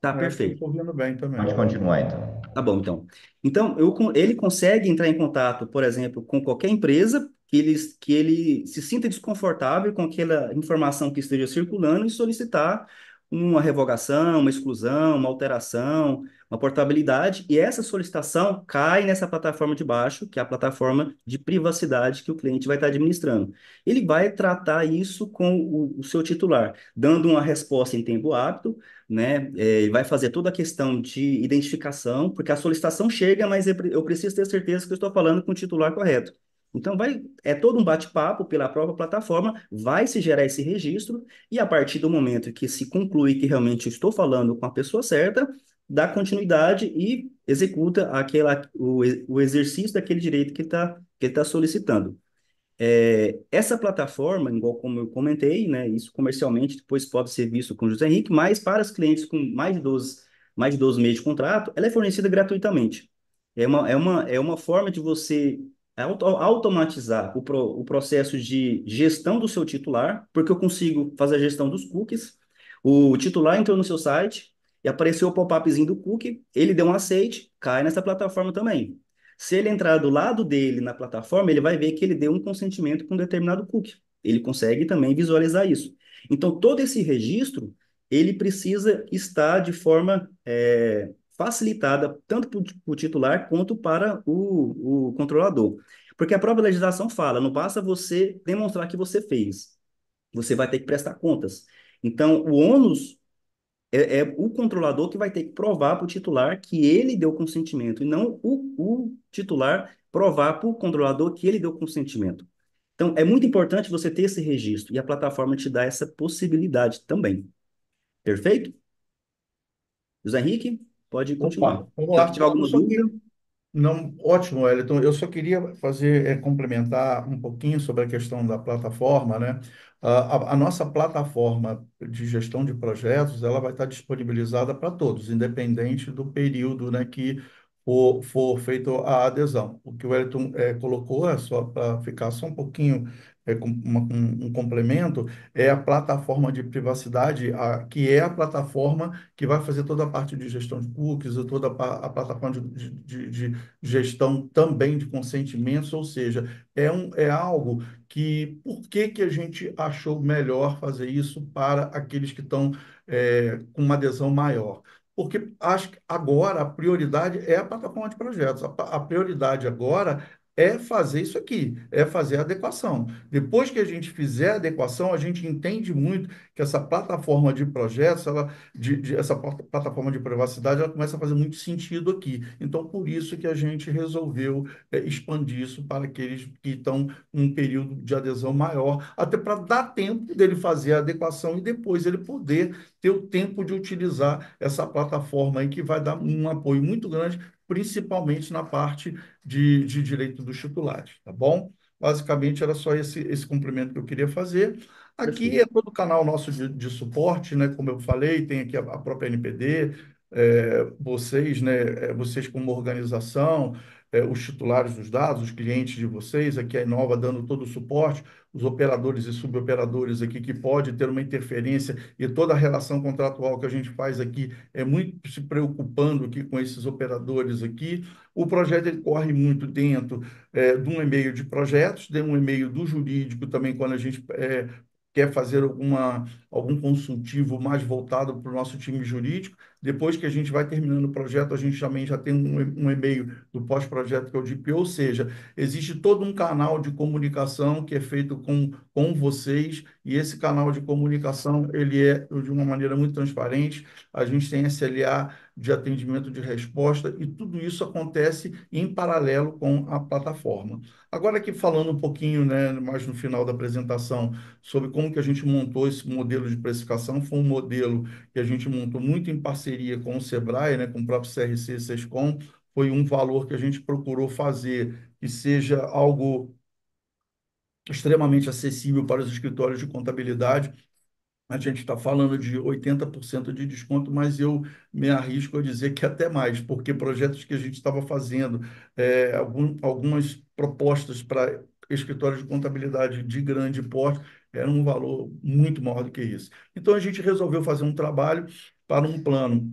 Tá Eu perfeito. estou ouvindo bem também. Pode continuar, então. Tá bom, então. Então, ele consegue entrar em contato, por exemplo, com qualquer empresa que ele se sinta desconfortável com aquela informação que esteja circulando e solicitar uma revogação, uma exclusão, uma alteração, uma portabilidade, e essa solicitação cai nessa plataforma de baixo, que é a plataforma de privacidade que o cliente vai estar administrando. Ele vai tratar isso com o seu titular, dando uma resposta em tempo hábil, né? Ele vai fazer toda a questão de identificação, porque a solicitação chega, mas eu preciso ter certeza que eu estou falando com o titular correto. Então, é todo um bate-papo pela própria plataforma, vai se gerar esse registro, e a partir do momento que se conclui que realmente eu estou falando com a pessoa certa, dá continuidade e executa o exercício daquele direito que ele tá solicitando. Essa plataforma, igual como eu comentei, né, isso comercialmente depois pode ser visto com o José Henrique, mas para os clientes com mais de 12 meses de contrato, ela é fornecida gratuitamente. É uma forma de você automatizar o processo de gestão do seu titular, porque eu consigo fazer a gestão dos cookies. O titular entrou no seu site, e apareceu o pop-upzinho do cookie, ele deu um aceite, cai nessa plataforma também. Se ele entrar do lado dele na plataforma, ele vai ver que ele deu um consentimento com um determinado cookie. Ele consegue também visualizar isso. Então, todo esse registro, ele precisa estar de forma facilitada, tanto para o titular quanto para o controlador. Porque a própria legislação fala, não basta você demonstrar que você fez, você vai ter que prestar contas. Então, o ônus é o controlador que vai ter que provar para o titular que ele deu consentimento, e não o titular provar para o controlador que ele deu consentimento. Então, é muito importante você ter esse registro, e a plataforma te dá essa possibilidade também. Perfeito? José Henrique, pode continuar. Opa, vamos Se lá. tiver Eu alguma só dúvida, que não, ótimo, Wellington. Eu só queria fazer, complementar um pouquinho sobre a questão da plataforma, né? A nossa plataforma de gestão de projetos, ela vai estar disponibilizada para todos, independente do período, né, que for feito a adesão. O que o Wellington colocou, é só para ficar só um pouquinho, com um complemento, é a plataforma de privacidade, que é a plataforma que vai fazer toda a parte de gestão de cookies, toda a plataforma de gestão também de consentimentos, ou seja, é algo que, por que que a gente achou melhor fazer isso para aqueles que estão com uma adesão maior? Porque acho que agora a prioridade é a plataforma de projetos. A prioridade agora é fazer isso aqui, é fazer a adequação. Depois que a gente fizer a adequação, a gente entende muito que essa plataforma de projetos, essa plataforma de privacidade, ela começa a fazer muito sentido aqui. Então, por isso que a gente resolveu expandir isso para aqueles que estão num período de adesão maior, até para dar tempo dele fazer a adequação e depois ele poder ter o tempo de utilizar essa plataforma aí que vai dar um apoio muito grande, principalmente na parte de direito dos titulares, tá bom? Basicamente era só esse cumprimento que eu queria fazer. Aqui perfeito. é todo o canal nosso de suporte, né? Como eu falei, tem aqui a própria NPD, vocês, né? Vocês como organização, os titulares dos dados, os clientes de vocês, aqui a Inova dando todo o suporte, os operadores e suboperadores aqui que pode ter uma interferência e toda a relação contratual que a gente faz aqui é muito se preocupando aqui com esses operadores aqui. O projeto ele corre muito dentro de um e-mail de projetos, de um e-mail do jurídico também, quando a gente quer fazer algum consultivo mais voltado para o nosso time jurídico. Depois que a gente vai terminando o projeto, a gente também já tem um e-mail do pós-projeto, que é o DPO, ou seja, existe todo um canal de comunicação que é feito com vocês, e esse canal de comunicação, ele é de uma maneira muito transparente. A gente tem SLA de atendimento de resposta, e tudo isso acontece em paralelo com a plataforma. Agora aqui falando um pouquinho, né, mais no final da apresentação, sobre como que a gente montou esse modelo de precificação, foi um modelo que a gente montou muito em parceria com o Sebrae, né, com o próprio CRC e Sescom. Foi um valor que a gente procurou fazer que seja algo extremamente acessível para os escritórios de contabilidade. A gente está falando de 80% de desconto, mas eu me arrisco a dizer que até mais, porque projetos que a gente estava fazendo, algumas propostas para escritórios de contabilidade de grande porte, eram um valor muito maior do que isso. Então, a gente resolveu fazer um trabalho para um plano.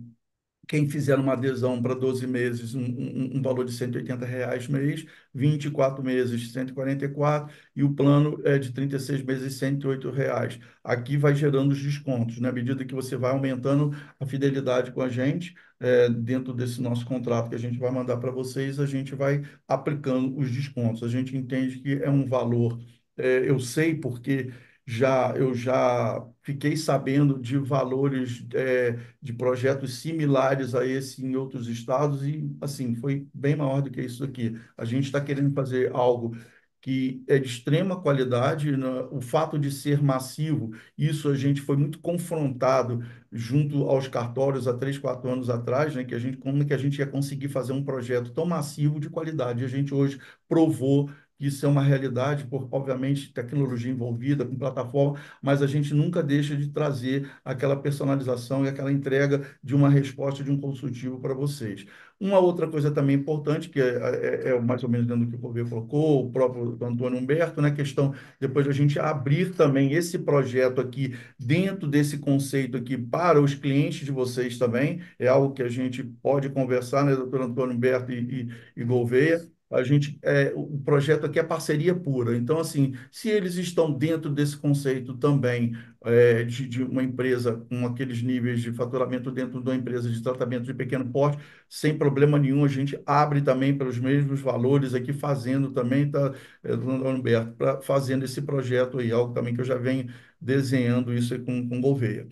Quem fizer uma adesão para 12 meses, um valor de R$ 180 mês, 24 meses, 144, e o plano é de 36 meses, R$ 108. Aqui vai gerando os descontos, né? À medida que você vai aumentando a fidelidade com a gente, dentro desse nosso contrato que a gente vai mandar para vocês, a gente vai aplicando os descontos. A gente entende que é um valor, eu sei porque eu já fiquei sabendo de valores de projetos similares a esse em outros estados e, assim, foi bem maior do que isso aqui. A gente está querendo fazer algo que é de extrema qualidade, né? O fato de ser massivo, isso a gente foi muito confrontado junto aos cartórios há 3, 4 anos atrás, né? Que a gente, como que a gente ia conseguir fazer um projeto tão massivo de qualidade. A gente hoje provou que isso é uma realidade, por, obviamente, tecnologia envolvida, com plataforma, mas a gente nunca deixa de trazer aquela personalização e aquela entrega de uma resposta de um consultivo para vocês. Uma outra coisa também importante, que é mais ou menos dentro do que o Correia colocou, o próprio Antônio Humberto, né, questão depois a gente abrir também esse projeto aqui dentro desse conceito aqui para os clientes de vocês também, é algo que a gente pode conversar, né, doutor Antônio Humberto e Gouveia. A gente, o projeto aqui é parceria pura. Então, assim, se eles estão dentro desse conceito também de uma empresa com aqueles níveis de faturamento dentro de uma empresa de tratamento de pequeno porte, sem problema nenhum, a gente abre também pelos mesmos valores aqui, fazendo também, tá, Dona Humberto, fazendo esse projeto aí, algo também que eu já venho desenhando isso aí com Gouveia.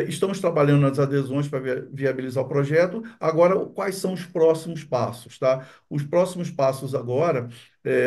Estamos trabalhando nas adesões para viabilizar o projeto. Agora, quais são os próximos passos, tá? Os próximos passos agora,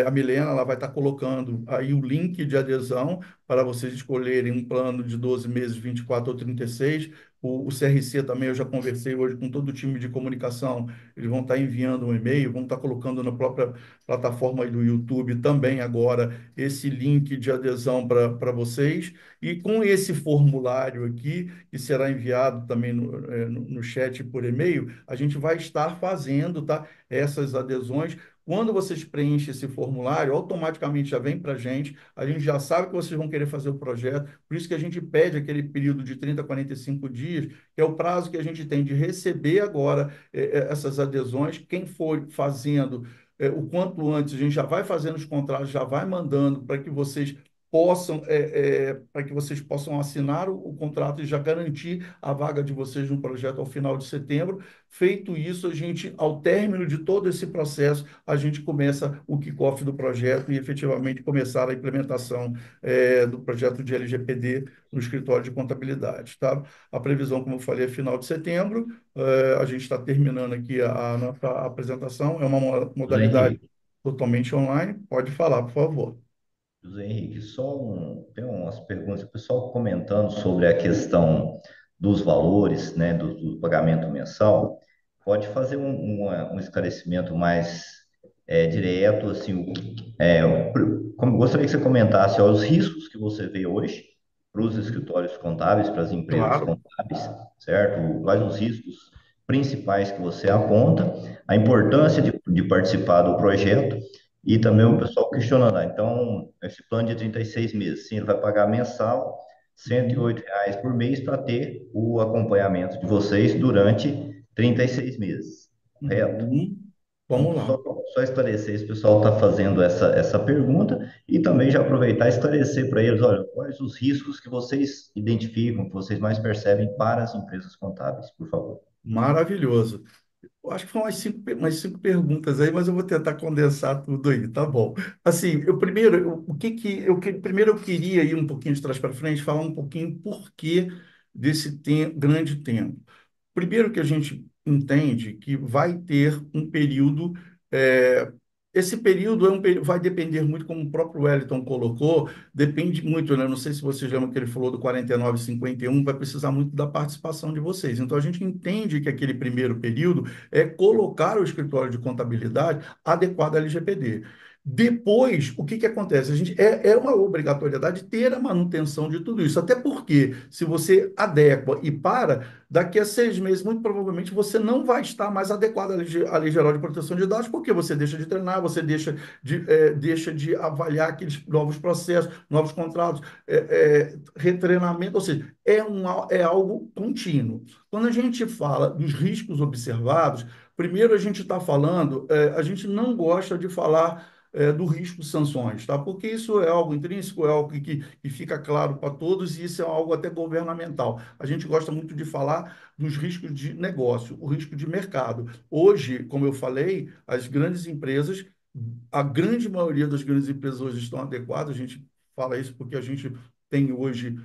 a Milena ela vai estar colocando aí o link de adesão para vocês escolherem um plano de 12 meses, 24 ou 36. O CRC também, eu já conversei hoje com todo o time de comunicação, eles vão estar enviando um e-mail, vão estar colocando na própria plataforma aí do YouTube também agora esse link de adesão para vocês. E com esse formulário aqui, que será enviado também no chat por e-mail, a gente vai estar fazendo, tá, essas adesões. Quando vocês preenchem esse formulário, automaticamente já vem para a gente já sabe que vocês vão querer fazer o projeto, por isso que a gente pede aquele período de 30 a 45 dias, que é o prazo que a gente tem de receber agora essas adesões. Quem for fazendo o quanto antes, a gente já vai fazendo os contratos, já vai mandando para que vocês possam assinar o contrato e já garantir a vaga de vocês no projeto ao final de setembro. Feito isso, a gente, ao término de todo esse processo, a gente começa o kickoff do projeto e efetivamente começar a implementação do projeto de LGPD no escritório de contabilidade, tá? A previsão, como eu falei, é final de setembro. A gente está terminando aqui a nossa apresentação. É uma José modalidade Henrique, totalmente online. Pode falar, por favor. José Henrique, tem umas perguntas, o pessoal comentando sobre a questão dos valores, né, do pagamento mensal. Pode fazer um esclarecimento mais direto, assim, como gostaria que você comentasse ó, os riscos que você vê hoje para os escritórios contábeis, para as empresas Claro. contábeis, certo? Quais os riscos principais que você aponta, a importância de participar do projeto e também o pessoal questionando, então, esse plano de 36 meses, sim, ele vai pagar mensal R$ 108 por mês para ter o acompanhamento de vocês durante 36 meses, correto? Uhum. Vamos Então, lá. só esclarecer, esse pessoal está fazendo essa pergunta e também já aproveitar e esclarecer para eles, olha, quais os riscos que vocês identificam, que vocês mais percebem para as empresas contábeis, por favor. Maravilhoso. Eu acho que foram umas cinco perguntas aí, mas eu vou tentar condensar tudo aí, tá bom? Assim, primeiro eu queria ir um pouquinho de trás para frente, falar um pouquinho por que desse grande tempo. Primeiro que a gente entende que vai ter um período, é, esse período vai depender muito, como o próprio Wellington colocou, depende muito, né? Não sei se vocês lembram que ele falou do 49,51, vai precisar muito da participação de vocês. Então, a gente entende que aquele primeiro período é colocar o escritório de contabilidade adequado à LGPD. Depois, o que que acontece? A gente é uma obrigatoriedade ter a manutenção de tudo isso, até porque se você adequa e para, daqui a 6 meses, muito provavelmente, você não vai estar mais adequado à Lei Geral de Proteção de Dados, porque você deixa de treinar, você deixa de avaliar aqueles novos processos, novos contratos, retreinamento, ou seja, é algo contínuo. Quando a gente fala dos riscos observados, primeiro a gente está falando, a gente não gosta de falar do risco de sanções, tá? Porque isso é algo intrínseco, é algo que fica claro para todos e isso é algo até governamental. A gente gosta muito de falar dos riscos de negócio, o risco de mercado. Hoje, como eu falei, as grandes empresas, a grande maioria das grandes empresas hoje estão adequadas, a gente fala isso porque a gente tem hoje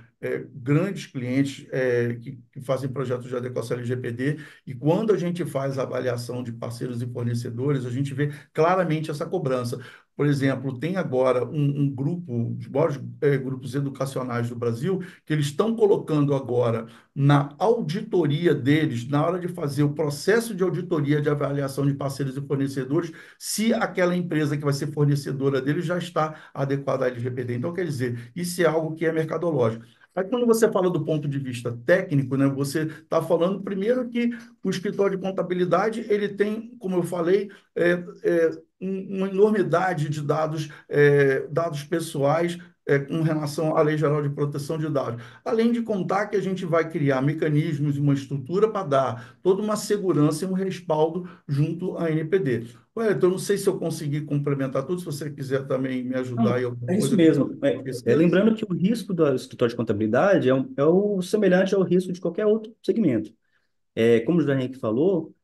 grandes clientes que fazem projetos de adequação LGPD, e quando a gente faz a avaliação de parceiros e fornecedores, a gente vê claramente essa cobrança. por exemplo, tem agora um grupo, os maiores grupos educacionais do Brasil, que eles estão colocando agora na auditoria deles, na hora de fazer o processo de auditoria de avaliação de parceiros e fornecedores, se aquela empresa que vai ser fornecedora deles já está adequada à LGPD. Então, quer dizer, isso é algo que é mercadológico. Aí, quando você fala do ponto de vista técnico, né, você está falando primeiro que o escritório de contabilidade ele tem, como eu falei, uma enormidade de dados, dados pessoais com relação à Lei Geral de Proteção de Dados. Além de contar que a gente vai criar mecanismos e uma estrutura para dar toda uma segurança e um respaldo junto à NPD. Ué, então, não sei se eu consegui complementar tudo, se você quiser também me ajudar Não, em alguma é isso coisa que eu mesmo. esqueci. Lembrando que o risco do escritório de contabilidade é o semelhante ao risco de qualquer outro segmento. Como o José Henrique falou,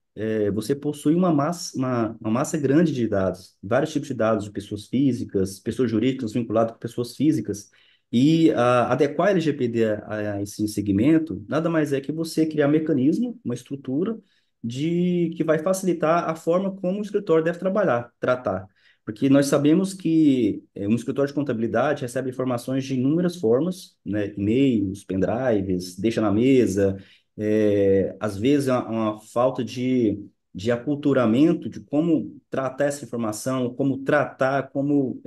você possui uma massa grande de dados, vários tipos de dados de pessoas físicas, pessoas jurídicas vinculadas com pessoas físicas, e adequar a LGPD a esse segmento nada mais é que você criar um mecanismo, uma estrutura que vai facilitar a forma como o escritório deve trabalhar, tratar. Porque nós sabemos que um escritório de contabilidade recebe informações de inúmeras formas, né? E-mails, pendrives, deixa na mesa, às vezes é uma falta de aculturamento de como tratar essa informação, como tratar, como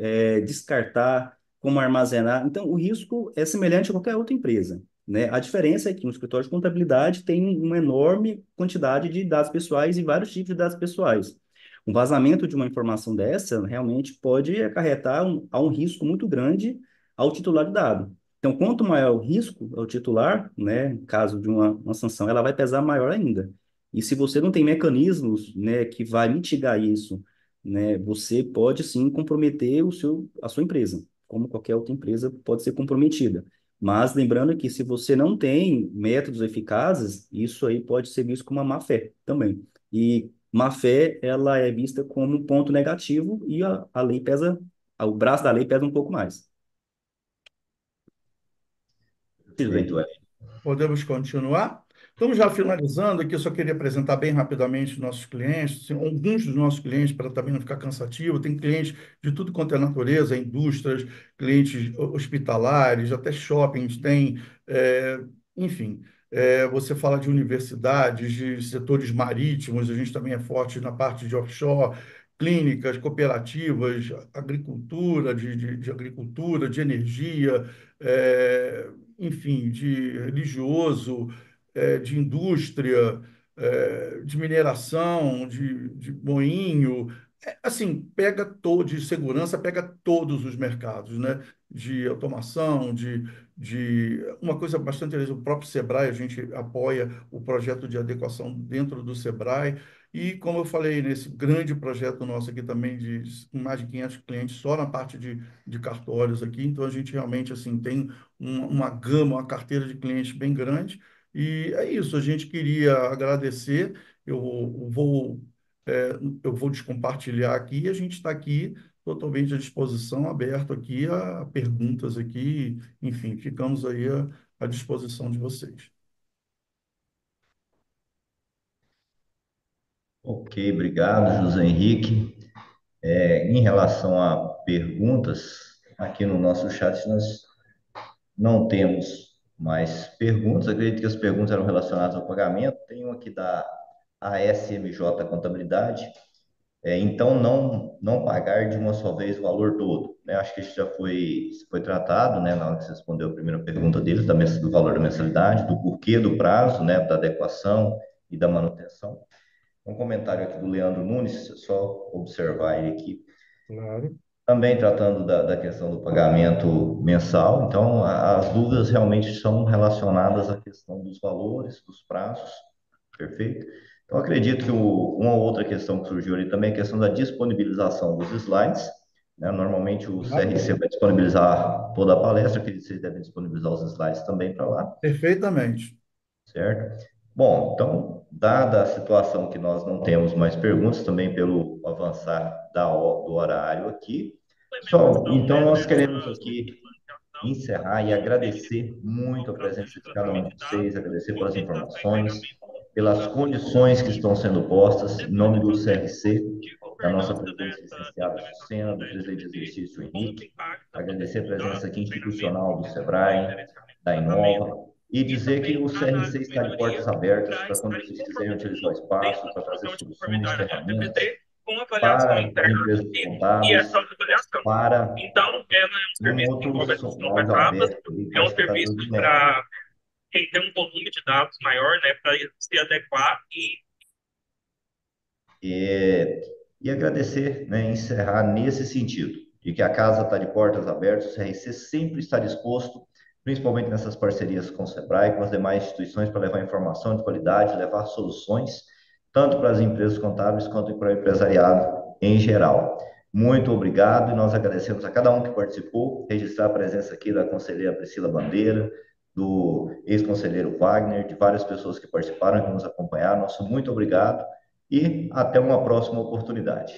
descartar, como armazenar. Então, o risco é semelhante a qualquer outra empresa, né? A diferença é que um escritório de contabilidade tem uma enorme quantidade de dados pessoais e vários tipos de dados pessoais. Um vazamento de uma informação dessa realmente pode acarretar a um risco muito grande ao titular do dado. Então, quanto maior o risco ao titular, né, em caso de uma sanção, ela vai pesar maior ainda. E se você não tem mecanismos, né, que vai mitigar isso, né, você pode sim comprometer a sua empresa, como qualquer outra empresa pode ser comprometida. Mas lembrando que se você não tem métodos eficazes, isso aí pode ser visto como uma má-fé também. E má-fé, ela é vista como um ponto negativo e a lei pesa, o braço da lei pesa um pouco mais. Tudo Perfeito, bem. Podemos continuar? Estamos já finalizando aqui, eu só queria apresentar bem rapidamente os nossos clientes, assim, alguns dos nossos clientes, para também não ficar cansativo. Tem clientes de tudo quanto é natureza, indústrias, clientes hospitalares, até shoppings, tem, enfim. Você fala de universidades, de setores marítimos, a gente também é forte na parte de offshore, clínicas, cooperativas, agricultura, de agricultura, de energia, enfim, de religioso, de indústria, de mineração, de moinho. Assim, pega todo, de segurança, pega todos os mercados, né? De automação, uma coisa bastante interessante, o próprio Sebrae, a gente apoia o projeto de adequação dentro do Sebrae. E, como eu falei, nesse grande projeto nosso aqui também, de mais de 500 clientes, só na parte de cartórios aqui, então a gente realmente assim tem uma gama, uma carteira de clientes bem grande. E é isso, a gente queria agradecer. Eu vou, é, eu vou descompartilhar aqui e a gente está aqui totalmente à disposição, aberto aqui a perguntas aqui. Enfim, ficamos aí à disposição de vocês. Ok, obrigado, José Henrique. Em relação a perguntas, aqui no nosso chat nós não temos mais perguntas. Acredito que as perguntas eram relacionadas ao pagamento. Tem uma aqui da ASMJ Contabilidade. Então, não pagar de uma só vez o valor todo, né? Acho que isso já foi tratado, né, na hora que você respondeu a primeira pergunta dele, do valor da mensalidade, do porquê do prazo, né, da adequação e da manutenção. Um comentário aqui do Leandro Nunes, só observar ele aqui. Claro. Também tratando da questão do pagamento mensal, então as dúvidas realmente são relacionadas à questão dos valores, dos prazos, perfeito? Então acredito que uma outra questão que surgiu ali também é a questão da disponibilização dos slides, né? Normalmente o Claro. CRC vai disponibilizar toda a palestra, acredito que vocês devem disponibilizar os slides também para lá, Perfeitamente. certo? Bom, então, dada a situação que nós não temos mais perguntas, também pelo avançar do horário aqui, pessoal, então nós queremos aqui encerrar e agradecer muito a presença de cada um de vocês, agradecer pelas informações, pelas condições que estão sendo postas, em nome do CRC, da nossa presidente licenciada Sucena, do presidente de exercício Henrique, agradecer a presença aqui institucional do SEBRAE, da Inova, e dizer que o CRC está de portas abertas para quando vocês quiserem utilizar o espaço, para trazer soluções, ferramentas para as empresas contábeis, para um outro cenário aberto ali para cidadãos do método. E agradecer, né, encerrar nesse sentido, de que a casa está de portas abertas, o CRC sempre está disposto, principalmente nessas parcerias com o SEBRAE, com as demais instituições, para levar informação de qualidade, levar soluções, tanto para as empresas contábeis quanto para o empresariado em geral. Muito obrigado e nós agradecemos a cada um que participou, registrar a presença aqui da conselheira Priscila Bandeira, do ex-conselheiro Wagner, de várias pessoas que participaram, que nos acompanharam. Nosso muito obrigado e até uma próxima oportunidade.